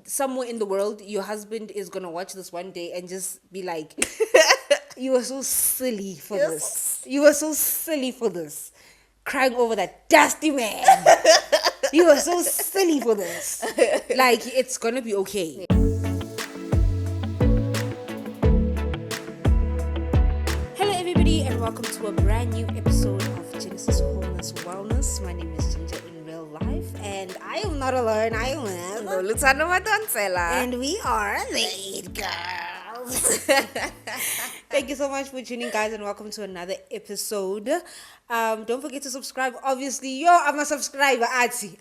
somewhere in the world, your husband is gonna watch this one day and just be like, "You were so silly for this. You were so silly for this, crying over that dusty man. You were so silly for this." Like, it's gonna be okay. Hello, everybody, and welcome to a brand new episode of Genesis Wholeness, Wellness. My name is Ginger in real life, and I am not alone. I am with, and we are the It Girls. Thank you so much for tuning, guys, and welcome to another episode. Don't forget to subscribe. Obviously, I'm a subscriber. Ati,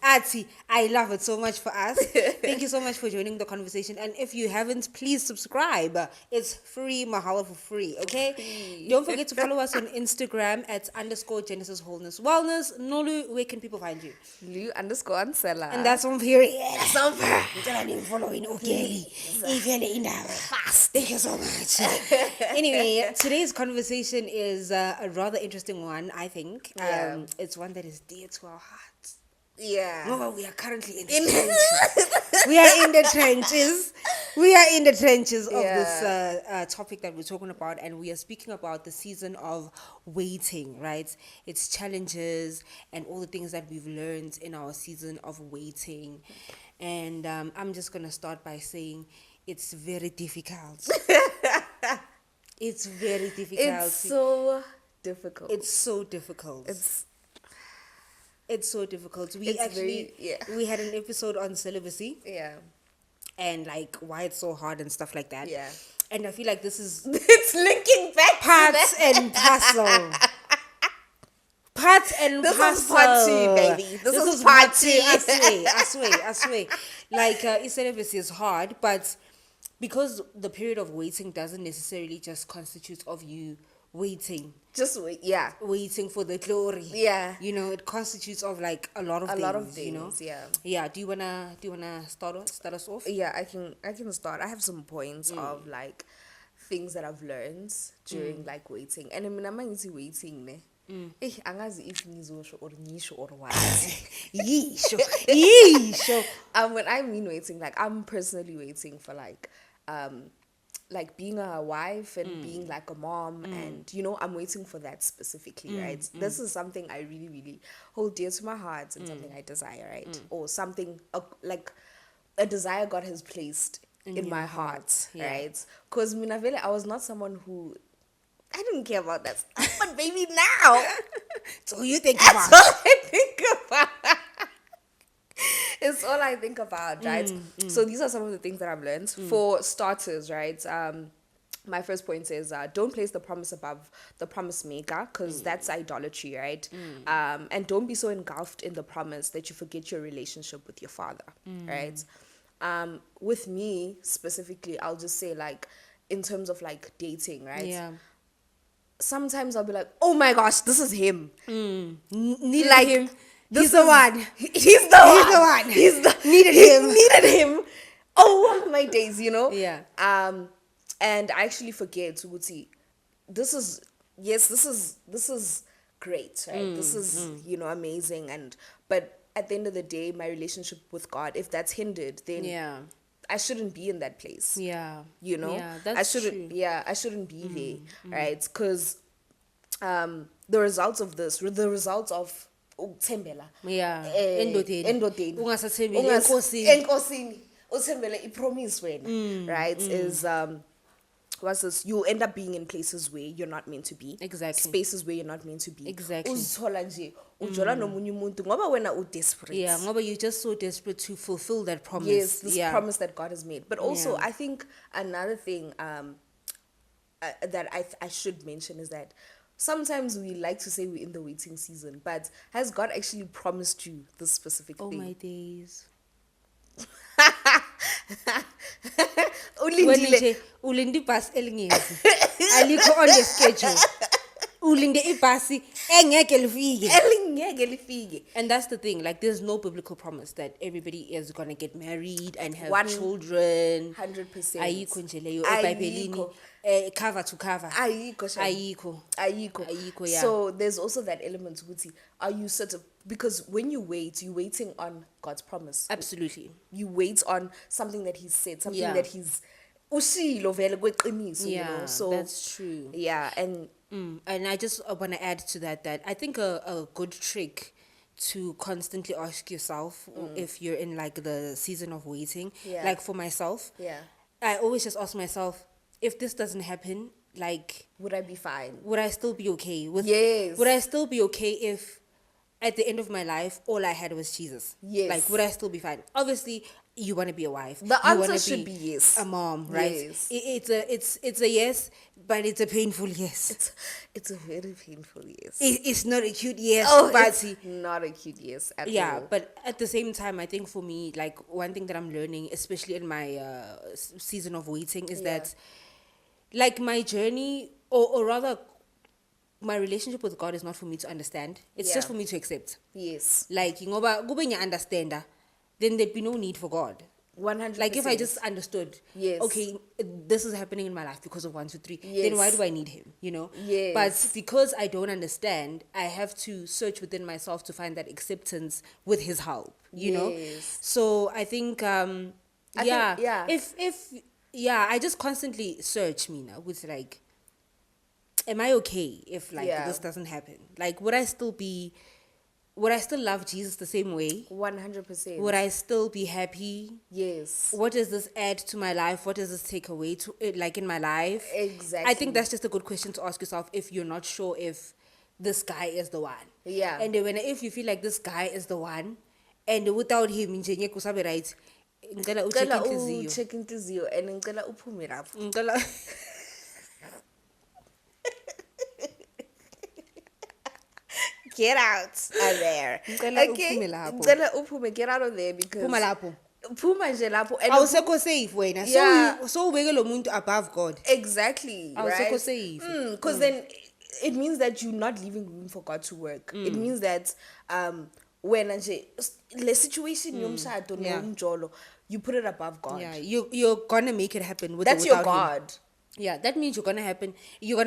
I love it so much for us. Thank you so much for joining the conversation. And if you haven't, please subscribe. It's free, mahala for free. Okay. Don't forget to follow us on Instagram at _Genesis Wholeness Wellness. Nolu, where can people find you? Lu_Ansela. And that's on period. That's on following. Okay. Fast. Thank you so much. Anyway, today's conversation is a rather interesting one, I think. It's one that is dear to our hearts. Yeah. No, we are currently in the trenches. We are in the trenches. We are in the trenches of this topic that we're talking about, and we are speaking about the season of waiting, right? Its challenges and all the things that we've learned in our season of waiting. And I'm just going to start by saying it's very difficult. It's very difficult. It's so difficult. It's so difficult. It's so difficult. We had an episode on celibacy. Yeah. And like why it's so hard and stuff like that. Yeah. And I feel like this is It's linking back parts to that. and parcel. Parts and This parcel. is part two, baby. This is part two. I swear. Like celibacy is hard, but because the period of waiting doesn't necessarily just constitute of you waiting. Just wait. Yeah. Waiting for the glory. Yeah. You know, it constitutes of like a lot of things, you know. Yeah. Yeah. Do you wanna start us off? Yeah, I can start. I have some points of like things that I've learned during like waiting. And I mean I'm easy waiting ne. Angazi if nizosho or nisho or what. Yeesho. When I mean waiting, like I'm personally waiting for like being a wife and being like a mom, and you know I'm waiting for that specifically, right? This is something I really really hold dear to my heart and something I desire, right? Or something like a desire God has placed in my heart, right? Because I was not someone who I didn't care about that stuff, but baby now So you think that's about all I think about. It's all I think about, right? So these are some of the things that I've learned. For starters, right? My first point is don't place the promise above the promise maker, because that's idolatry, right? And don't be so engulfed in the promise that you forget your relationship with your father, right? With me specifically, I'll just say like in terms of like dating, right? Yeah. Sometimes I'll be like, oh my gosh, this is him. Needed Like, him. He's the one. He's the one. Needed him. Oh my days, you know? Yeah. And I actually forget to see this is great, right? This is amazing, but at the end of the day, my relationship with God, if that's hindered, then I shouldn't be in that place. Yeah. You know? Yeah, that's true. I shouldn't be there, right? Because the results of this, the results of uthembela. Yeah. Endodeni. Ungasathembeli Enkosini. Uthembele ipromise wena, right? Is what's this? You end up being in places where you're not meant to be. Exactly. Spaces where you're not meant to be. Exactly. Uzithola nje ujola nomunye umuntu ngoba wena desperate. Yeah, ngoba you're just so desperate to fulfill that promise. Yes, this promise that God has made. But also, I think another thing that I should mention is that sometimes we like to say we're in the waiting season, but has God actually promised you this specific thing? Oh my days. Ulinde ibhasi elingezi alikho on the schedule. Ulinde ibhasi engeke lifike And that's the thing, like there's no biblical promise that everybody is gonna get married and have children. 100%. Ayikho nje leyo eBhayibhelini, cover to cover. Ayikho. Yeah. So there's also that element ukuthi, are you because when you wait, you're waiting on God's promise. Absolutely. You wait on something that He said, something that He's ushilo vele kweqiniso, you know. So that's true. Yeah, and I just want to add to that I think a good trick to constantly ask yourself if you're in like the season of waiting, like for myself, I always just ask myself, if this doesn't happen, like would I be fine? Would I still be okay? Would I still be okay if at the end of my life all I had was Jesus? Yes. Like would I still be fine? Obviously you want to be a wife. The answer should be yes. A mom, right? Yes. It's a yes, but it's a painful yes. It's a very painful yes. It's not a cute yes, but it's not a cute yes at all. Yeah, but at the same time, I think for me, like one thing that I'm learning, especially in my season of waiting, is that like my journey, or rather my relationship with God is not for me to understand. It's just for me to accept. Yes. Like, you know, but go when you understand, then there'd be no need for God. 100%. Like if I just understood, okay, this is happening in my life because of 1, 2, 3, then why do I need Him? You know? Yes. But because I don't understand, I have to search within myself to find that acceptance with His help. You know? So I think, I just constantly search me now with like, am I okay if like this doesn't happen? Like, would I still love Jesus the same way? 100%. Would I still be happy? Yes. What does this add to my life? What does this take away to it, like in my life? Exactly. I think that's just a good question to ask yourself if you're not sure if this guy is the one. Yeah. And then if you feel like this guy is the one, and without him, ngeke kusabe right. Ngicela check inhliziyo and ngicela uphume lapho. Get out of there. Okay. Get out of there because Phuma nje lapho and awusekho safe wena. So ubeke lo muntu above God. Exactly. Awusekho Right? safe. Because then it means that you're not leaving room for God to work. It means that when nje the situation yomshado nomjolo, you put it above God. Yeah, you're gonna make it happen with that's or without your God. Him. Yeah, that means you're gonna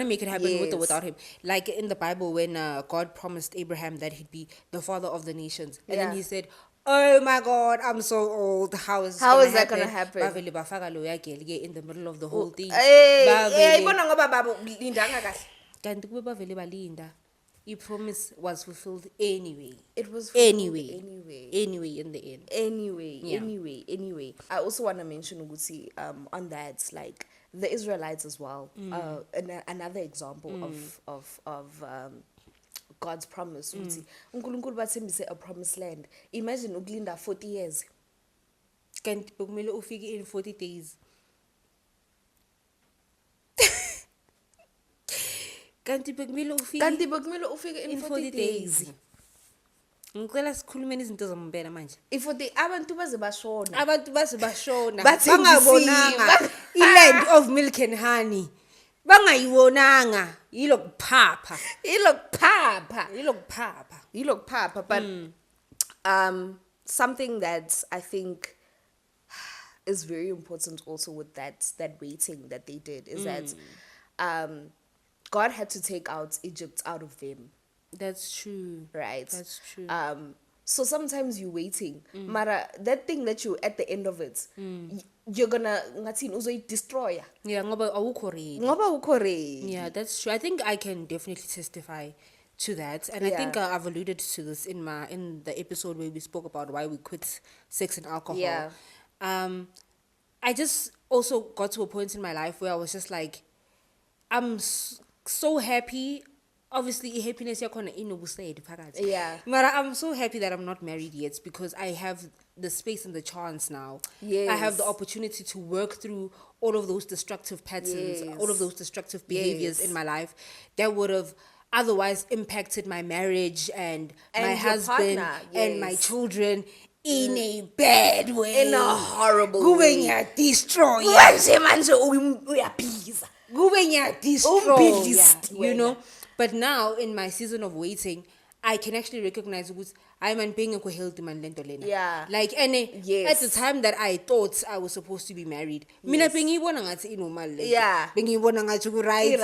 make it happen with or without Him. Like in the Bible, when God promised Abraham that he'd be the father of the nations, and then He said, "Oh my God, I'm so old. How is that gonna happen?" In the middle of the whole thing. Your promise was fulfilled anyway. It was fulfilled anyway in the end. Anyway. I also want to mention Uguti on that, like the Israelites as well. Another example of God's promise. uNkulunkulu bathembise a promised land. Imagine ukulinda 40 years. Kanti bekumele ufike in 40 days. Kanti bekumele ufike in 40 days. Ngicela sikhulumeni izinto zompela manje. Abantu baze bashona. Bangabonanga iland of milk and honey. Bangayibonanga yilokuphapha. But something that I think is very important also with that waiting that they did is that God had to take out Egypt out of them. That's true. Right. That's true. So sometimes you're waiting. Mara, that thing that you at the end of it, you're gonna destroy. Yeah, ngoba awukho ready. Yeah, that's true. I think I can definitely testify to that, and I think I've alluded to this in the episode where we spoke about why we quit sex and alcohol. Yeah. I just also got to a point in my life where I was just like, I'm so happy. Obviously, happiness yakhona inobusayedi phakathi. Yeah. But I'm so happy that I'm not married yet because I have the space and the chance now. Yes. I have the opportunity to work through all of those destructive patterns, all of those destructive behaviors in my life that would have otherwise impacted my marriage and my husband and my children in a bad way. In a horrible way. Destroy. You know? But now, in my season of waiting, I can actually recognize ukuthi I'm being a healthy man lento lena. Yeah. Like and Yes. at the time that I thought I was supposed to be married, mina Yes. bengiyibona ngathi inormal lento. Yeah. Bengiyibona ngathi ku right.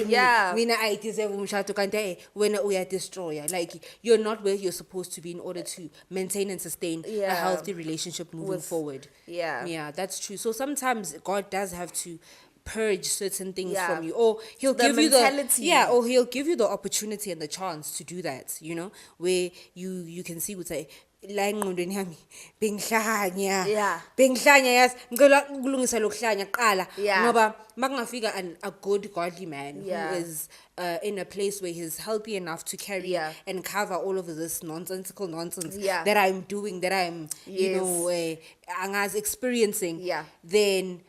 Yeah. Mina I deserve umshado kanti wena uya destroyer. Like you're not where you're supposed to be in order to maintain and sustain a healthy relationship moving forward. Yeah, that's true. So sometimes God does have to purge certain things from you, or he'll give you or he'll give you the opportunity and the chance to do that, you know, where you can see ukuthi la engqondweni yami bengihlanya yazi ngicela ukulungisa lokuhlanya kuqala ngoba makungafika a good godly man who is in a place where he's healthy enough to carry and cover all of this nonsensical nonsense that I'm doing, that I'm you know angazi experiencing, then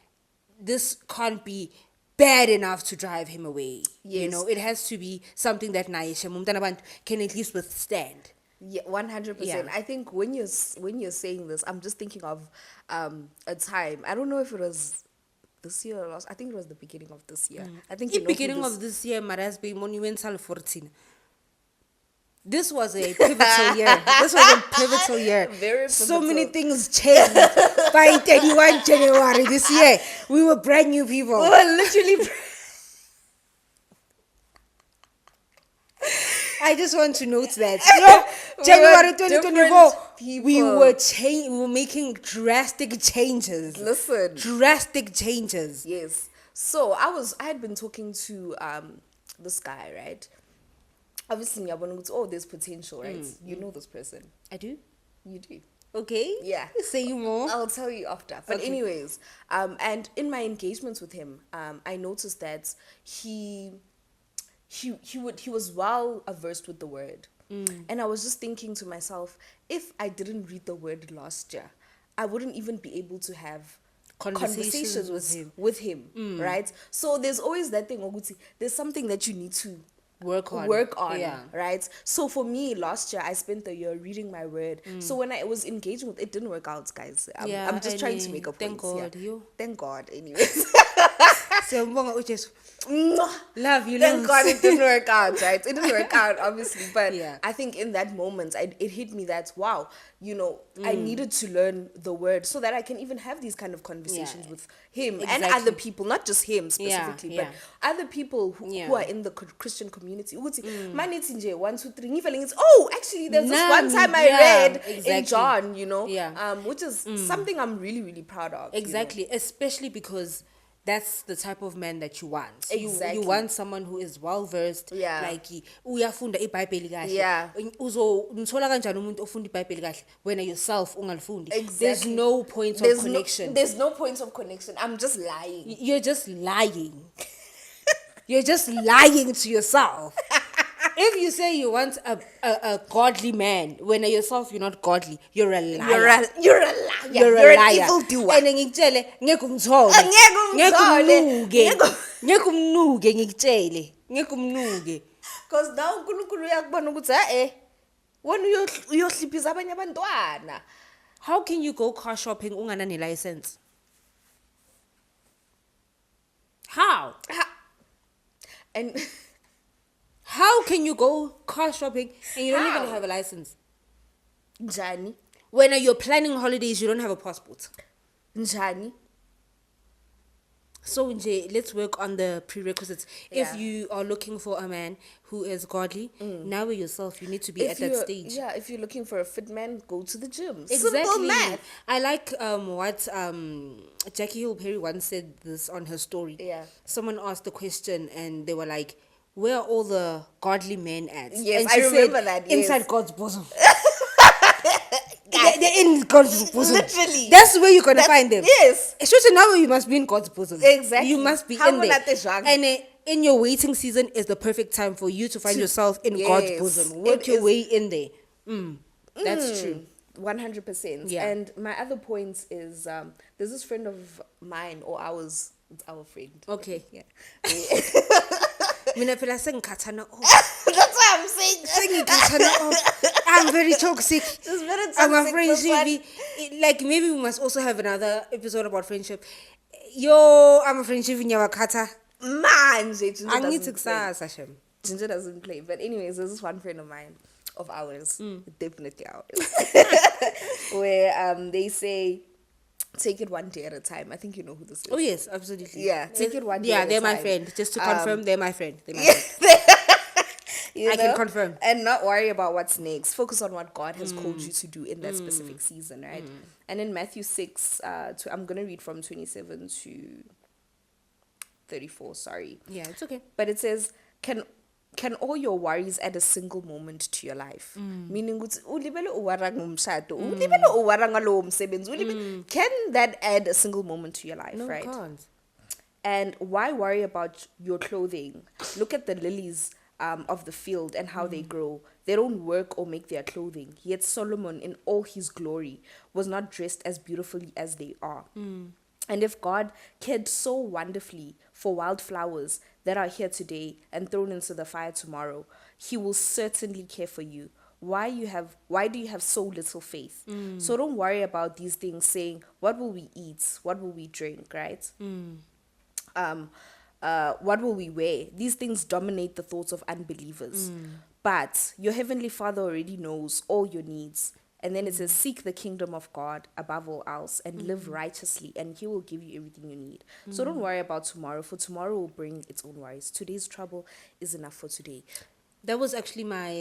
this can't be bad enough to drive him away. You know, it has to be something that Naisha Mumtanaban can at least withstand. Yeah, 100%. I think when you're saying this, I'm just thinking of a time. I don't know if it was this year or last. I think it was the beginning of this year. I think the beginning of this year, Marasbe Monumental 14. This was a pivotal year. Very pivotal. So many things changed. By 31 January this year, we were brand new people. We were literally... I just want to note that. You know, January 2024, we were making drastic changes. Listen. Drastic changes. Yes. So I had been talking to this guy, right? Obviously, there's potential, right? You know this person. I do. You do. Okay. Yeah. Say more. I'll tell you after. But anyways, and in my engagements with him, I noticed that he was well versed with the word. And I was just thinking to myself, if I didn't read the word last year, I wouldn't even be able to have conversations with him, right? So there's always that thing, Oguti, there's something that you need to work on, right? So for me, last year I spent the year reading my word. So when I was engaging with it, didn't work out, guys. I'm just trying to make a point. Thank God. Anyways. Love you. Thank God it didn't work out, right? It didn't work out, obviously, but I think in that moment it hit me that wow, you know, I needed to learn the word so that I can even have these kind of conversations with him and other people, not just him specifically, but other people who are in the Christian community. One, two, three. Oh, actually, there's this one time I read in John, you know, which is something I'm really, really proud of. Exactly, you know? Especially because that's the type of man that you want. Exactly. You want someone who is well versed. Like uyafunda iBhayibheli kahle. Ngithola kanjani umuntu ofunda iBhayibheli kahle wena yourself ungalifundi. Exactly. There's no point of connection. There's no point of connection. I'm just lying. You're just lying. You're just lying to yourself. If you say you want a godly man when yourself you're not godly, you're a liar. You're a liar. You're a liar. An evildoer. And ngikutshele ngeke umnuke. Because now uNkulunkulu uyakubona ukuthi wena uyohliphiza abanye abantwana. How can you go car shopping ungana license? How? And how can you go car shopping and you don't even have a license? Njani? When you're planning holidays, you don't have a passport. Njani? So let's work on the prerequisites. If you are looking for a man who is godly, now yourself, you need to be at that stage. Yeah, if you're looking for a fit man, go to the gym. Exactly. Simple math. I like what Jackie Hill Perry once said this on her story. Someone asked the question and they were like, where are all the godly men at? Yes, and I remember that. Yes. Inside God's bosom. They're in God's bosom. Literally. That's where you're going to find them. Yes. Especially now you must be in God's bosom. Exactly. You must be in there. And in your waiting season is the perfect time for you to find yourself in God's bosom. Work your way in there. That's true. 100%. Yeah. And my other point is there's this friend of mine, or it's our friend. Okay. Yeah. That's why I'm saying. I'm very toxic. Just very toxic. I'm a friendship. Like maybe we must also have another episode about friendship. Yo, I'm a friendship in your kata. Man, I need to Sashem. Ginger doesn't play. But anyways, there's this one friend of mine, of ours, definitely ours, where they say, take it one day at a time. I think you know who this is. Oh yes, absolutely. Yeah, take it one day Yeah, at a they're my time. friend. Just to confirm, they're my friend. They're my friend. I can confirm. And not worry about what's next. Focus on what God has called you to do in that specific season, right? And in Matthew 6, I'm going to read from 27 to 34, sorry. Yeah, it's okay. But it says, can all your worries add a single moment to your life? Meaning, can that add a single moment to your life, No, right? can't. And why worry about your clothing? Look at the lilies of the field and how they grow. They don't work or make their clothing. Yet Solomon, in all his glory, was not dressed as beautifully as they are. And if God cared so wonderfully for wildflowers that are here today and thrown into the fire tomorrow, he will certainly care for you. Why do you have so little faith? So don't worry about these things, saying, what will we eat? What will we drink, right? What will we wear? These things dominate the thoughts of unbelievers. But your heavenly Father already knows all your needs. And then it says, seek the kingdom of God above all else and live righteously, and he will give you everything you need. So don't worry about tomorrow, for tomorrow will bring its own worries. Today's trouble is enough for today. That was actually my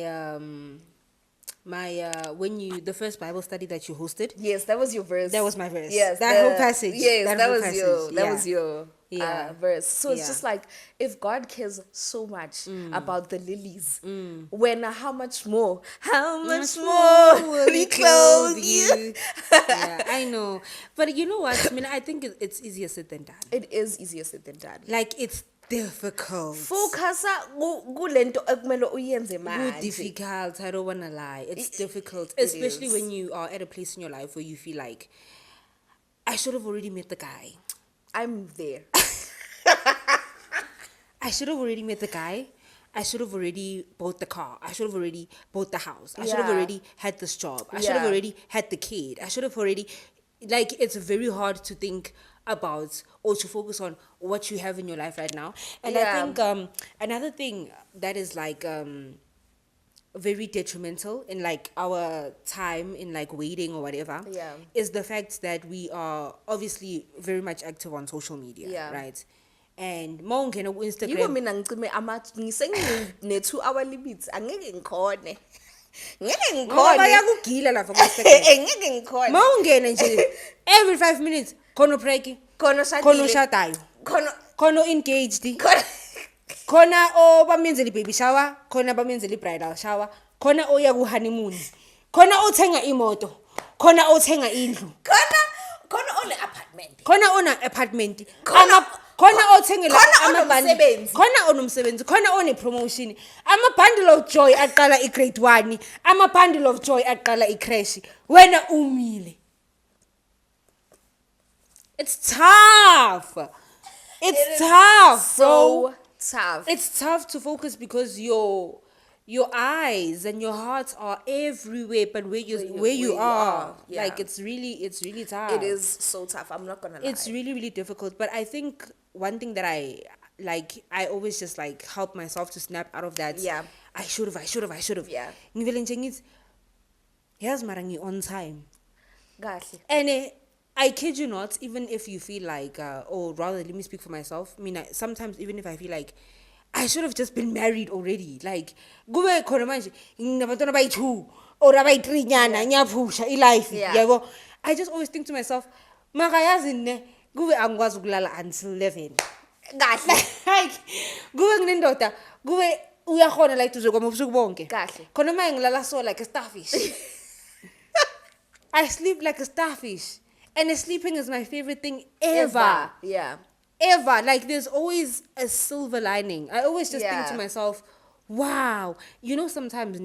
the first Bible study that you hosted. Yes, that was your verse. That was my verse. Yes, that whole passage. Yes, that whole was passage. your verse. So it's Yeah. just like, if God cares so much about the lilies, when how much more will he clothe you? Yeah, I know. But you know what? I mean, I think it's easier said than done. It is easier said than done. Like, it's difficult. Focus kulento ekumele uyenze manje. Difficult. I don't want to lie. It's difficult. it Especially is. when you are at a place in your life where you feel like, I should have already met the guy. I'm there. I should have already met the guy. I should have already bought the car. I should have already bought the house. I should have Yeah. already had this job. I should have Yeah. already had the kid. I should have already... Like, it's very hard to think about or to focus on what you have in your life right now. And I Yeah. think another thing that is like very detrimental in like our time in like waiting or whatever Yeah. is the fact that we are obviously very much active on social media, Yeah. right? And ma ungena ku Yiko Instagram, mina ngicime ne 2 hour limits angeke ngikhone. Ngeke ngoba ngikhone. bayakugila lapha ku Instagram. Ngeke ngikhone. Ma ungena nje every 5 minutes khona break, Khona khona shadile. ushadayo, Khona khona engaged, khona khona obamenzela baby shower, khona bamenzela bridal shower, khona oya ku honeymoon, khona othenga imoto, khona othenga indlu, khona on apartment. khona ona apartment, Khona- khona othengela khona amabhandi, onomsebenzi. khona onomsebenzi, khona one promotion, ama bundle of joy aqala I grade 1, ama bundle of joy aqala I crash, wena umile. It's tough. It is Tough, bro. so tough. It's tough to focus because your eyes and your heart are everywhere, but where you are, yeah. like it's really tough. It is so tough. I'm not gonna lie. It's really difficult. But I think one thing that I always just like help myself to snap out of that. Yeah. I should have. Yeah. Ngivele nje ngithi, here's marangi on time. Kahle. And I kid you not, even if you feel like, or rather, let me speak for myself. I mean, sometimes even if I feel like I should have just been married already, like, kube khona manje nginabatwana bayi-2 or abayi-3 nyana ngiyaphusha ilife Yeah. yabo. I just always think to myself, makayazi ne kube angikwazi ukulala until 11. Kahle. Like kube nginendoda kube uyakhona like tuze kwama ubusuku bonke. Kahle. Khona manje ngilala so like a starfish. I sleep like a starfish. And sleeping is my favorite thing ever. Yeah. Ever. Like, there's always a silver lining. I always just think Yeah. to myself, wow. You know, sometimes,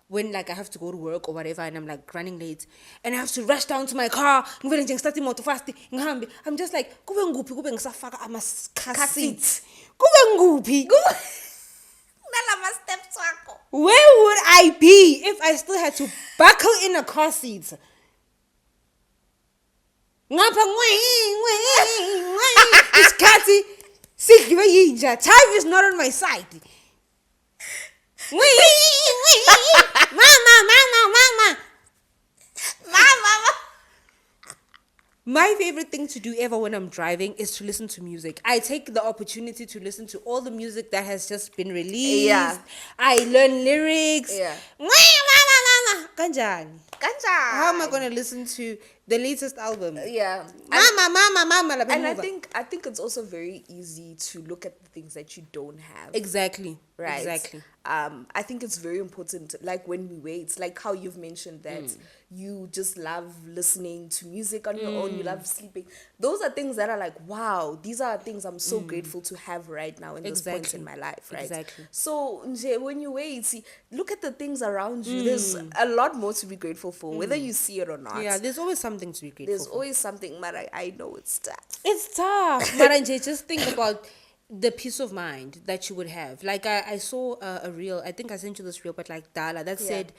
when like I have to go to work or whatever and I'm like running late and I have to rush down to my car, ngivele nje ngisathi imoto fast ngihambe, I'm just like, kube nguphi kube ngisafaka ama-car seats. Kube nguphi? Nalama steps wakho. Where would I be if I still had to buckle in a car seat? Ngapha isikhathi Time is not on my side. Mama. My favorite thing to do ever when I'm driving is to listen to music. I take the opportunity to listen to all the music that has just been released. Yeah. I learn lyrics. Yeah. Kanjani. How am I going to listen to the latest album? Yeah. Mama. And I think it's also very easy to look at the things that you don't have. Exactly. Right. Exactly. I think it's very important, like when we wait, like how you've mentioned that you just love listening to music on your own, you love sleeping. Those are things that are like, wow, these are things I'm so grateful to have right now in this point in my life, right? Exactly. So when you wait, see, look at the things around you. There's a lot more to be grateful for, whether you see it or not. Yeah, there's always something to be grateful There's for. always something, but I know it's tough. It's tough. Maranje, just think about the peace of mind that you would have. Like I saw a reel, I think I sent you this reel, but like Dala, that said,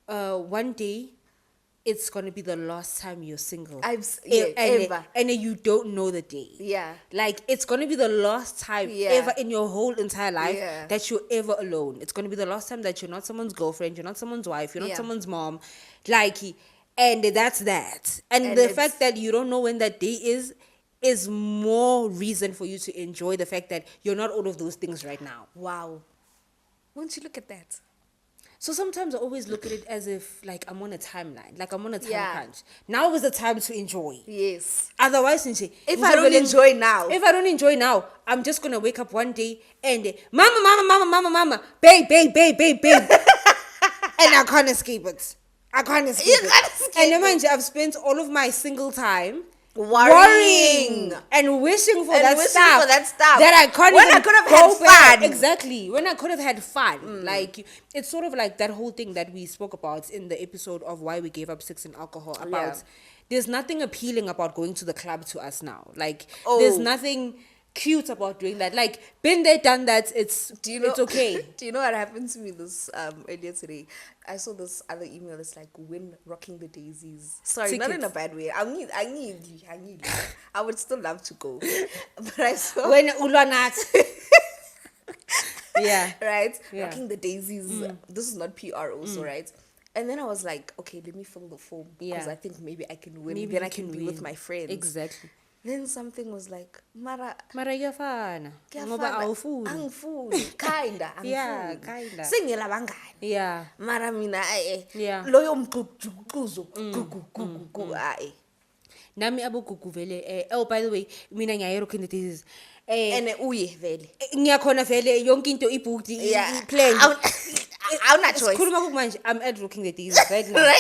one day it's going to be the last time you're single. Ever. And you don't know the day. Yeah. Like it's going to be the last time ever in your whole entire life that you're ever alone. It's going to be the last time that you're not someone's girlfriend, you're not someone's wife, you're not someone's mom. Like, and that's that. And the fact that you don't know when that day is more reason for you to enjoy the fact that you're not all of those things right now. Wow. Won't you look at that? So sometimes I always look at it as if like I'm on a timeline, like I'm on a time crunch. Now is the time to enjoy. Yes. Otherwise, if I don't enjoy now, I'm just gonna wake up one day and mama, babe, and I can't escape it. And imagine I've spent all of my single time worrying and wishing for that stuff that I can't when even I could have go had back. fun. Exactly, when I could have had fun. Like it's sort of like that whole thing that we spoke about in the episode of why we gave up sex and alcohol. About there's nothing appealing about going to the club to us now. Like there's nothing cute about doing that. Like been there, done that. It's okay. Do you know what happened to me this earlier today? I saw this other email. It's like, when rocking the daisies. Sorry, Tickets. not in a bad way. I need. I would still love to go, but I saw when Ulwanat. Yeah. Right. Yeah. Rocking the daisies. This is not PR also, right? And then I was like, okay, let me fill the form because I think maybe I can win. Then I can be with my friends. Exactly. Then something was like, Mara iyafana ngoba awufuni. Angifuni. Kinda. Yeah, kinda. Singela bangani. Yeah. Mara mina Yeah. loyo mgququzo gugu Nami abogugu vele oh by the way mina ngiyayero in the days and uye vele. Ngiyakhona vele yonke into ibooked plan. I'm not choice. I'm advocating the daisies right now.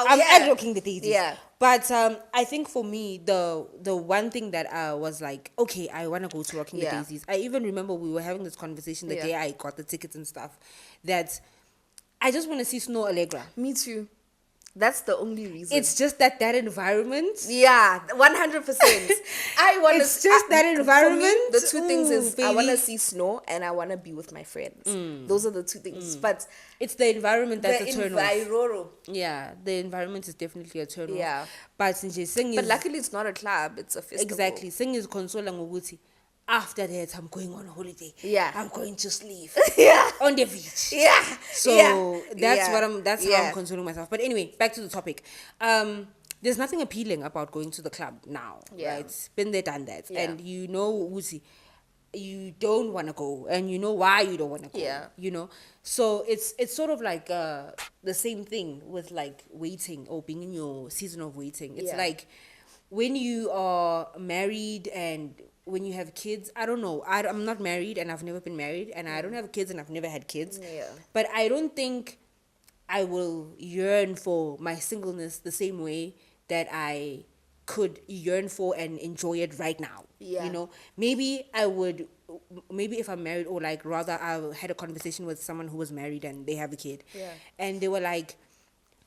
I'm advocating the daisies. Yeah. But I think for me, the one thing that was like, okay, I want to go to Rocking the Daisies. I even remember we were having this conversation the day I got the tickets and stuff, that I just want to see Snow Allegra. Me too. That's the only reason. It's just that environment. Yeah, 100%. I want to. It's just that environment. Me, the two things is baby. I want to see snow and I want to be with my friends. Those are the two things. But it's the environment that's a turn off. Yeah, the environment is definitely a turn off. Yeah. But singing. But luckily, it's not a club. It's a festival. Exactly. Singing is consoling ngokuthi. After that, I'm going on holiday. Yeah. I'm going to sleep. Yeah. On the beach. Yeah. So that's how I'm consoling myself. But anyway, back to the topic. There's nothing appealing about going to the club now. Yeah. Right? Been there, done that. Yeah. And you know, Uzi, you don't want to go. And you know why you don't want to go. Yeah. You know? So it's sort of like the same thing with like waiting or being in your season of waiting. It's like when you are married and when you have kids, I don't know. I'm not married and I've never been married, and I don't have kids and I've never had kids. Yeah. But I don't think I will yearn for my singleness the same way that I could yearn for and enjoy it right now. Yeah. You know, maybe I would, maybe if I'm married, or like rather I had a conversation with someone who was married and they have a kid. Yeah. And they were like,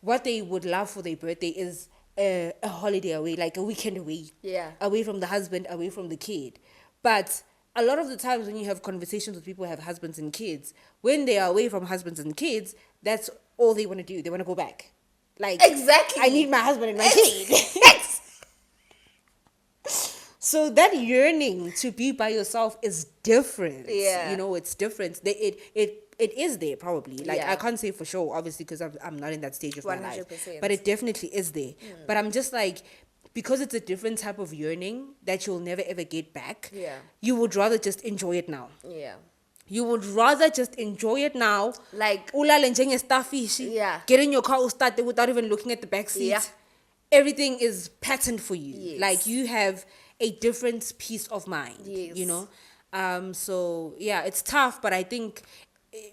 what they would love for their birthday is a holiday away, like a weekend away. Yeah. Away from the husband, away from the kid. But a lot of the times when you have conversations with people who have husbands and kids, when they are away from husbands and kids, that's all they want to do. They want to go back. Like, exactly. I need my husband and my kid. So that yearning to be by yourself is different. Yeah. You know, it's different. It is there probably. Like, Yeah. I can't say for sure, obviously, because I'm not in that stage of my life. 100%. But it definitely is there. But I'm just like, because it's a different type of yearning that you'll never ever get back. Yeah. You would rather just enjoy it now. Yeah. You would rather just enjoy it now. Like, Ulale njenge starfish. Yeah. Get in your car, start there without even looking at the back seat. Yeah. Everything is patterned for you. Yes. Like, you have a different peace of mind. Yes. You know? So yeah, it's tough, but I think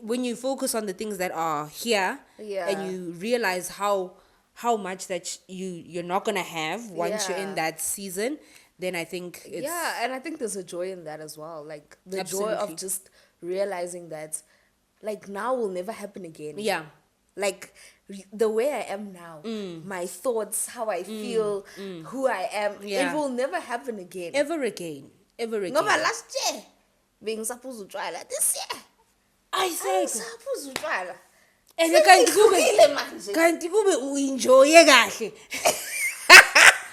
when you focus on the things that are here, Yeah. and you realize how much that you're not gonna have once you're in Yeah. that season, then I think it's yeah, and I think there's a joy in that as well. Like, the joy Absolutely. of just realizing that, like, now will never happen again. yeah. Like, the way I am now, my thoughts, how I feel, who I am, Yeah. it will never happen again. Ever again. No, but last year, being supposed to try like this year, I I'm say supposed to try like. and Sengihlukile manje. kanti kube uenjoye kahle.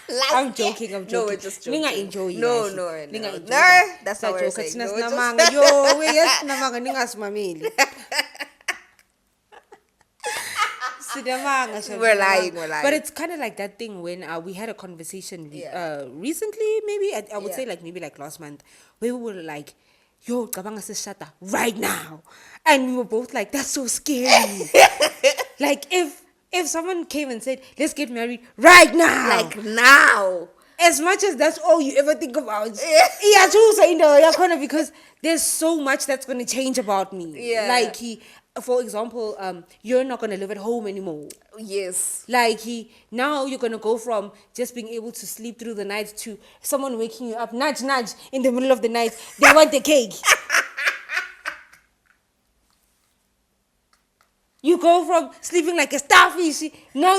Last I'm year- joking, I'm No, joking. we're just joking. Ninga-enjoy No, kahle. no, Ninga-enjoy no, kahle. that's not what we're Siyajoke, saying. thina No, we're just- sinamanga. Yo, we yasinamanga ningasimameli. Sinamanga, Shab, We're sinamanga. lying, we're lying. But it's kind of like that thing when we had a conversation recently, maybe I would Yeah. say like maybe like last month, where we were like, yo, cabanga sishata right now, and we were both like, that's so scary. Like, if someone came and said, let's get married right now, Like, now. as much as that's all you ever think about, Yeah. because there's so much that's going to change about me. Yeah. Like, for example, you're not going to live at home anymore. Yes. Like, now you're going to go from just being able to sleep through the night to someone waking you up, nudge, nudge, in the middle of the night. They want the cake. You go from sleeping like a starfish. Now,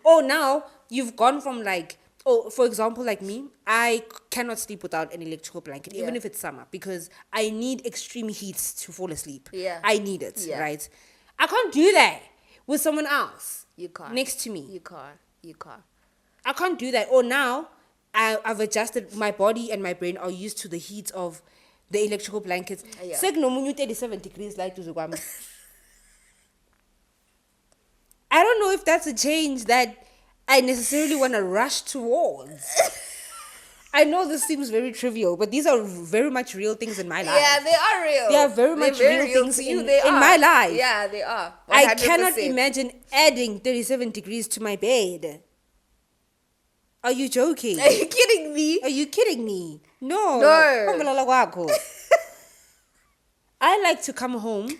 oh, now you've gone from like, oh, for example, like me, I cannot sleep without an electrical blanket, even Yeah. if it's summer, because I need extreme heat to fall asleep. Yeah. I need it, Yeah. right? I can't do that with someone else You can't. next to me. You can't. You can't. I can't do that. Or now I've adjusted, my body and my brain are used to the heat of the electrical blankets. Yeah. Sekunomunye 37 degrees light duze kwami. I don't know if that's a change that I necessarily want to rush towards. I know this seems very trivial, but these are very much real things in my life. Yeah, they are real. They are very They're much real things to you. in- They in are. my life. Yeah, they are. I cannot 100%. imagine adding 37 degrees to my bed. Are you joking? Are you kidding me? Are you kidding me? No. No. Kongalala kwakho. I like to come home,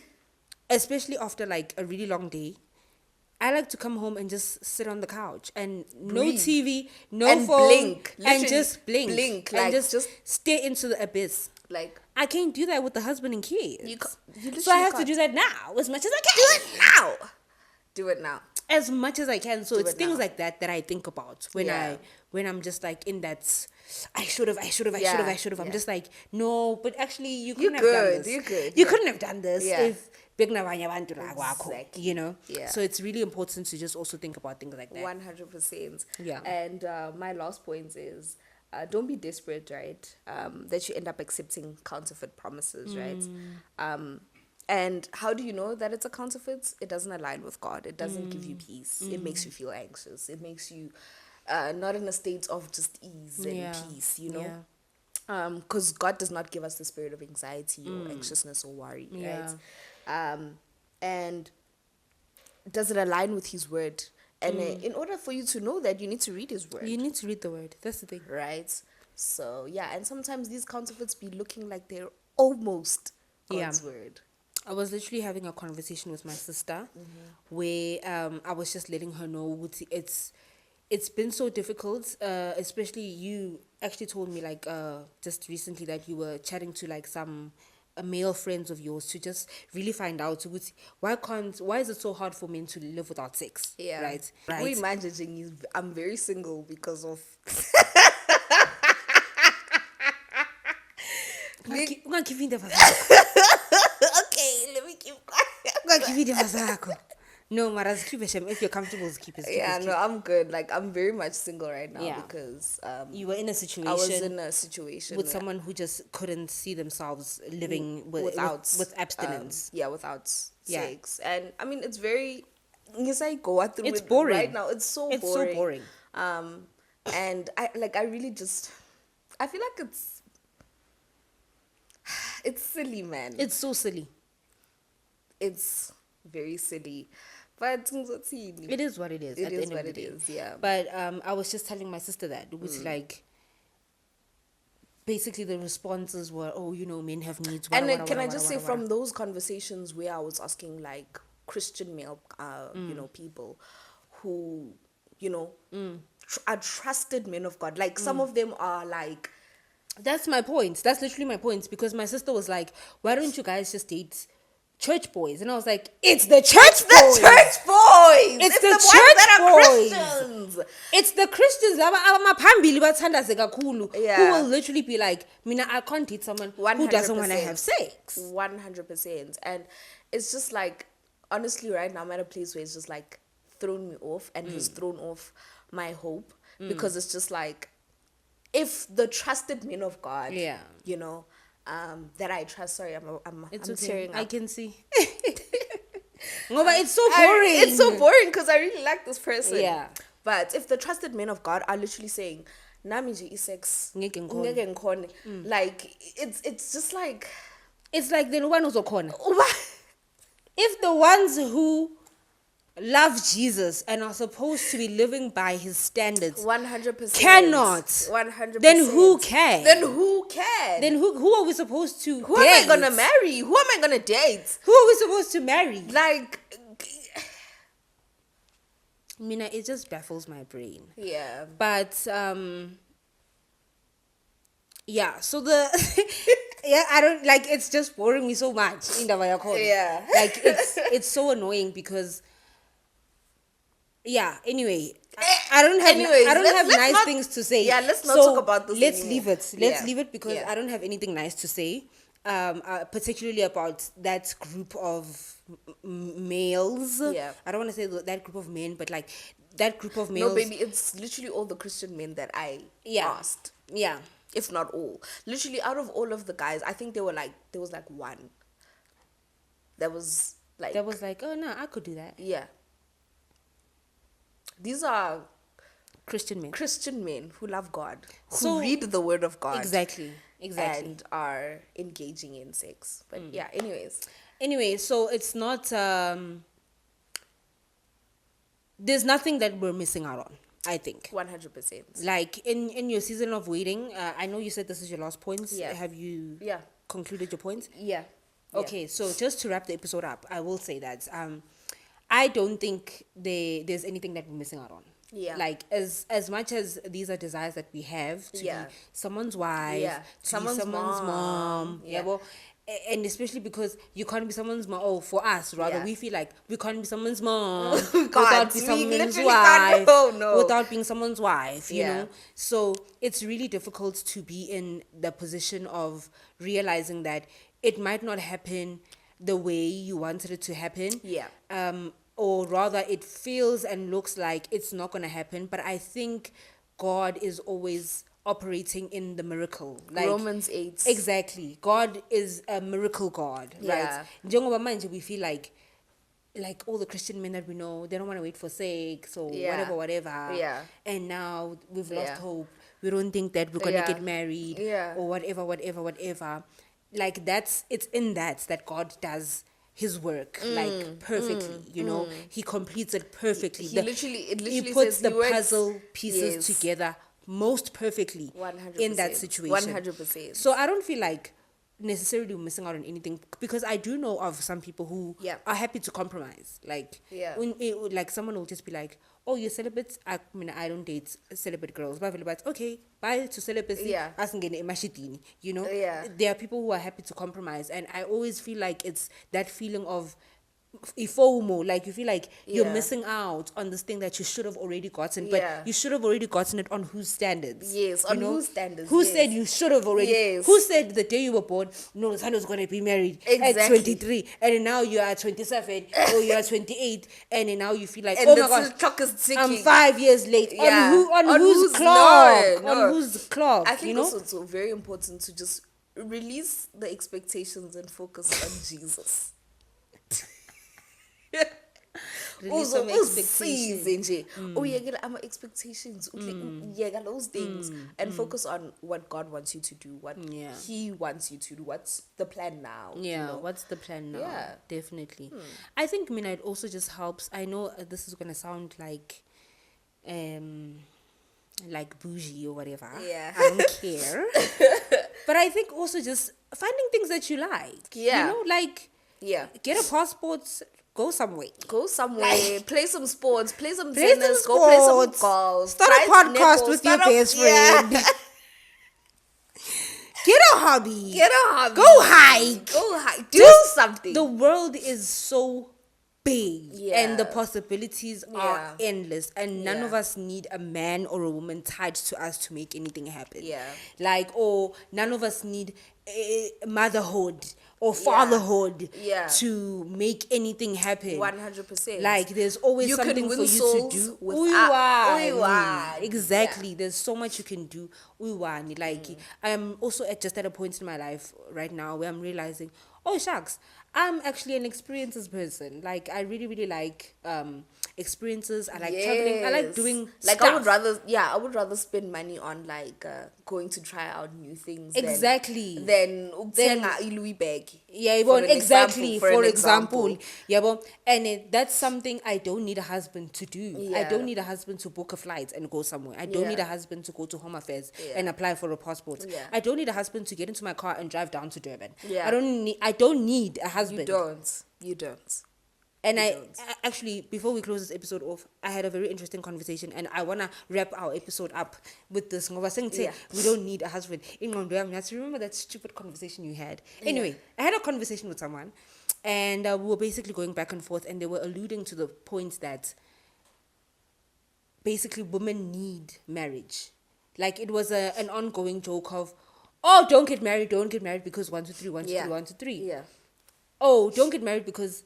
especially after like a really long day. I like to come home and just sit on the couch and no Breathe. TV, no And phone, blink. and Literally just blink, blink, and like, just just- stare into the abyss. Like, I can't do that with the husband and kids. you So I have to can't. do that now as much as I Do can. it now. Do it now. As much as I can. So Do it's it things now. like that that I think about when Yeah. when I'm just like in that I should have. Yeah, I'm yeah. just like, no, but actually you You couldn't have done could, this. you could, You yeah. couldn't have done this Yeah. if bekunabanye abantu la kwakho, Exactly. you know? Yeah. So it's really important to just also think about things like that. 100%. Yeah. And my last point is don't be desperate, right? That you end up accepting counterfeit promises, right? And how do you know that it's a counterfeit? It doesn't align with God. It doesn't give you peace. It makes you feel anxious. It makes you not in a state of just ease and Yeah. peace, you know? Yeah. Because God does not give us the spirit of anxiety or anxiousness or worry, Yeah. right? And does it align with His word? And in order for you to know that, you need to read His word, You need to read the word. That's the thing. right? So yeah, and sometimes these counterfeits be looking like they're almost God's word. I was literally having a conversation with my sister where I was just letting her know it's been so difficult, especially you actually told me like just recently that you were chatting to like some male friends of yours to just really find out why is it so hard for men to live without sex? Yeah, Right. We managing is I'm very single because of. Ungakhiphi indaba zakho. Okay, let me keep quiet. Ungakhiphi indaba zakho. No, Maras, keep it. If you're comfortable, keep it. Yeah, no, I'm good. Like, I'm very much single right now Yeah. because You were in a situation. I was in a situation with someone who just couldn't see themselves living with abstinence. Without sex. And I mean, it's very. Yes, I go through it's it boring right now. It's so boring. And I really just. I feel like it's silly, man. It's so silly. It's very silly. But it is what it is. It is what it is, yeah. But I was just telling my sister that it was like basically the responses were, oh, you know, men have needs. Can I just say from those conversations where I was asking like Christian male, you know, people who, you know, are trusted men of God. Like some of them are like. That's my point. That's literally my point, because my sister was like, why don't you guys just date church boys? And I was like, it's the church boys. It's the ones church that are boys. Christians. It's the Christians who will literally be like, Mina, I can't date someone 100%. who doesn't want to have sex. 100%. And it's just like, honestly, right now I'm at a place where it's just like thrown me off and has thrown off my hope, because it's just like, if the trusted men of God, you know, that I trust. Sorry, I'm tearing up. I can see. No, but it's so boring. It's so boring because I really like this person. Yeah. But if the trusted men of God are literally saying, "Namiji is sex," like it's just like, it's like the one who's a corner. If the ones who love Jesus and are supposed to be living by his standards 100% cannot 100%, then who can? Then who are we supposed to who date? Am I gonna marry? Who am I gonna date? Who are we supposed to marry? Like, Mina, it just baffles my brain. Yeah. But yeah, so the yeah, I don't like, it's just boring me so much in the Yeah. Like it's so annoying because yeah, anyway, I don't have nice things to say. Yeah, let's not talk about this Let's anymore. leave it. Let's leave it because I don't have anything nice to say, particularly about that group of males. Yeah. I don't want to say that group of men, but like that group of males. No, baby, it's literally all the Christian men that I asked. Yeah. If not all. Literally, out of all of the guys, I think there was like one that was like, oh no, I could do that. Yeah. These are Christian men who love God, who read the word of God. Exactly. And are engaging in sex. But yeah, Anyway, so it's not there's nothing that we're missing out on, I think. 100%. Like in your season of waiting, I know you said this is your last points. Yeah. Have you concluded your points? Yeah. Okay, so just to wrap the episode up, I will say that I don't think there's anything that we're missing out on. Yeah. Like as much as these are desires that we have to be someone's wife, to someone's be someone's mom. Yeah. Well, and especially because you can't be someone's mom. Oh, for us, rather, we feel like we can't be someone's mom without being someone's wife. Without being someone's wife, you know. So it's really difficult to be in the position of realizing that it might not happen the way you wanted it to happen. Yeah. Or rather, it feels and looks like it's not going to happen. But I think God is always operating in the miracle. Like Romans 8. Exactly. God is a miracle God, right? Njengoba we feel like all the Christian men that we know, they don't want to wait for sex or whatever. Yeah. And now we've lost hope. We don't think that we're going to get married or whatever. Like it's in that God does his work like perfectly, you know. He completes it perfectly. He literally puts says the puzzle pieces together most perfectly 100%, in that situation. 100%. So I don't feel like necessarily missing out on anything, because I do know of some people who are happy to compromise. Like like someone will just be like, oh, you're celibate? I mean, I don't date celibate girls. But okay, bye to celibacy. You know? Yeah. There are people who are happy to compromise. And I always feel like it's that feeling of FOMO, like you feel like you're Yeah. missing out on this thing that you should have already gotten, Yeah. but you should have already gotten it on whose standards? Yes, You on know? whose standards, Who yes. said you should have already? Yes. Who said the day you were born, no, Sando's gonna be married at Exactly. 23, and now you are 27 or you are 28, and then now you feel like, And oh the my gosh, clock is I'm ticking. 5 years late. Yeah. On whose clock? No. On whose clock? I think you know? also it's very important to just release the expectations and focus on Jesus. Release some Uzisize expectations. nje. Uyekela ama-expectations yeka those things and focus on what God wants you to do, what Yeah. He wants you to do, what's the plan now. Yeah, you know? what's the plan now? Yeah. Definitely. I think, it also just helps. I know this is gonna sound like bougie or whatever. Yeah. I don't care. But I think also just finding things that you like. Yeah. You know, like Yeah. get a passport, go somewhere. Go somewhere, play some sports, play some Play some tennis, go play some sports. golf. Start try a podcast netball, with your start a- best Yeah. friend. Get a hobby. Get a hobby. Go hike. Go hike. Do something. The world is so big, and the Yeah. possibilities Yeah. are endless, and none Yeah. of us need a man or a woman tied to us to make anything happen. Yeah. None of us need motherhood or fatherhood Yeah. to make anything happen. 100%. Like there's always You something can for win you to souls do. without- Uyiwani. Exactly. Yeah. There's so much you can do. Uyiwani. Like I'm also just at a point in my life right now where I'm realizing, oh shucks, I'm actually an experiences person. Like I really, really like experiences. I like traveling. I like Yes. doing like stuff. I would rather spend money on like going to try out new things Exactly. than ukuthenga iLouis bag. Yeah, For Yvonne, an exactly. example, For an example, yeah, and that's something I don't need a husband to do. I Yeah. don't need a husband to book a flight and go somewhere. I don't Yeah. need a husband to go to Home Affairs Yeah. and apply for a passport. Yeah. I don't need a husband to get into my car and drive down to Durban. Yeah. I don't need a husband. You don't. And You I don't. actually, before we close this episode off, I had a very interesting conversation, and I wanna wrap our episode up with this. Ngoba sengithe, Yeah. we don't need a husband. Ingqondo yami yathi, remember that stupid conversation you had? Anyway, I had a conversation with someone, and we were basically going back and forth, and they were alluding to the point that basically women need marriage. Like it was an ongoing joke of, oh, don't get married because 1, 2, 3, 1, 2, 3, 1, 2, 3. Yeah. Oh, don't get married because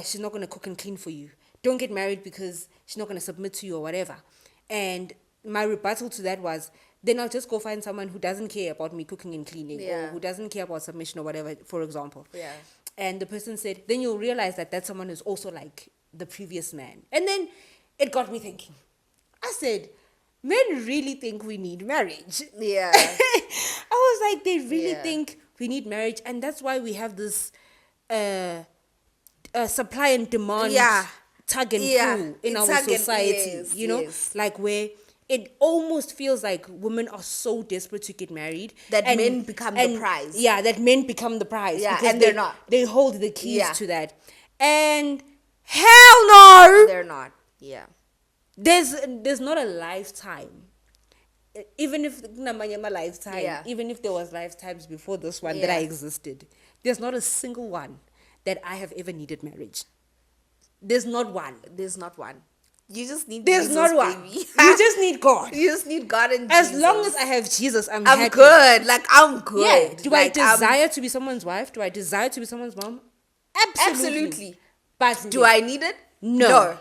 she's not going to cook and clean for you. Don't get married because she's not going to submit to you or whatever. And my rebuttal to that was, then I'll just go find someone who doesn't care about me cooking and cleaning Yeah. or who doesn't care about submission or whatever, for example. Yeah. And the person said, then you'll realize that someone is also like the previous man. And then it got me thinking. I said, men really think we need marriage. Yeah. I was like, they really Yeah. think we need marriage, and that's why we have this supply and demand tug and pull in our society. Yes, you know, yes. like where it almost feels like women are so desperate to get married That men become the prize. Yeah, that men become the prize. Yeah, because and they're not. They hold the keys Yeah. to that, and hell no, They're not. Yeah. there's not a lifetime. Even if lifetime, Yeah. even if there was lifetimes before this one that I Yeah. existed, there's not a single one that I have ever needed marriage. There's not one. There's not one. You just need There's Jesus, not one. baby. You just need God. You just need God and As Jesus. long as I have Jesus, I'm I'm happy. good. Like I'm good. Yeah. Do like, I desire to be someone's wife? Do I desire to be someone's mom? Absolutely. But Do I need it? No.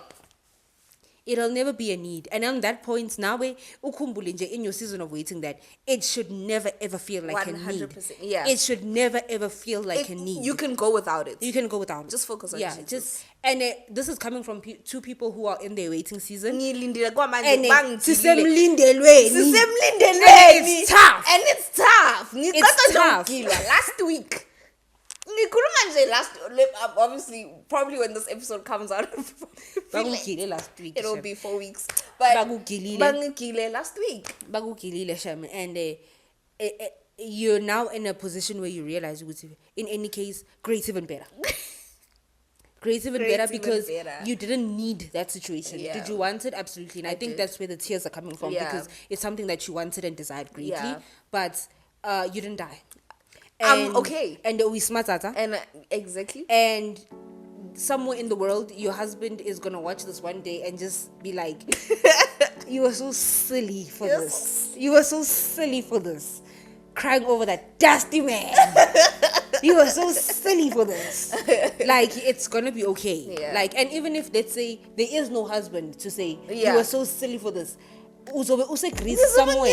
It'll never be a need. And on that point, now ukhumbule nje in your season of waiting that it should never ever feel like a need. 100%, yeah. It should never ever feel like a need. You can go without it. You can go without it. Just focus on Jesus. This is coming from two people who are in their waiting season. Ngilindile kwamanje, And bangithilile. sisemlindelweni. Sisemlindelweni. And it's tough. And it's tough. Ngicela nje tough. ukugilwa last week. Ngikhuluma nje obviously probably when this episode comes out Bakugile last week. it'll be 4 weeks. But Bakugilile. bangigile last week. Bakugilile, Shami. And you're now in a position where you realize, in any case, great even better. Great even better because you didn't need that situation. Yeah. Did you want it? Absolutely. And I think did. that's where the tears are coming from because it's something that you wanted and desired greatly. Yeah. But you didn't die. I'm okay. And we smart at And exactly. and somewhere in the world, your husband is gonna watch this one day and just be like, "You were so silly for this. You were so silly for this. Crying over that dusty man. You were so silly for this." Like, it's gonna be okay. Yeah. Like, and even if, let's say, there is no husband to say, Yeah. "You were so silly for this," Greece somewhere.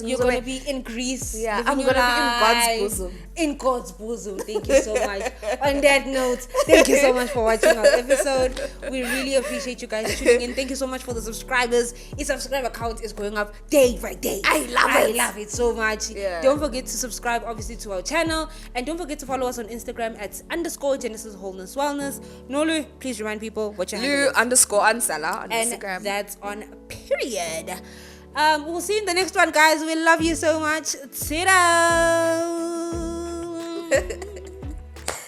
You're gonna be in Greece. Yeah, living I'm your gonna be in God's life. bosom. In God's bosom. Thank you so much. On that note, thank you so much for watching our episode. We really appreciate you guys tuning in. Thank you so much for the subscribers. Its subscriber count is going up day by day. I love it so much. Yeah. Don't forget to subscribe, obviously, to our channel, and don't forget to follow us on Instagram at _ Genesis Wholeness Wellness. Nolu, please remind people what your handle is. _Ansala on And Instagram. that's on period. We'll see you in the next one, guys. We love you so much. Ta-da!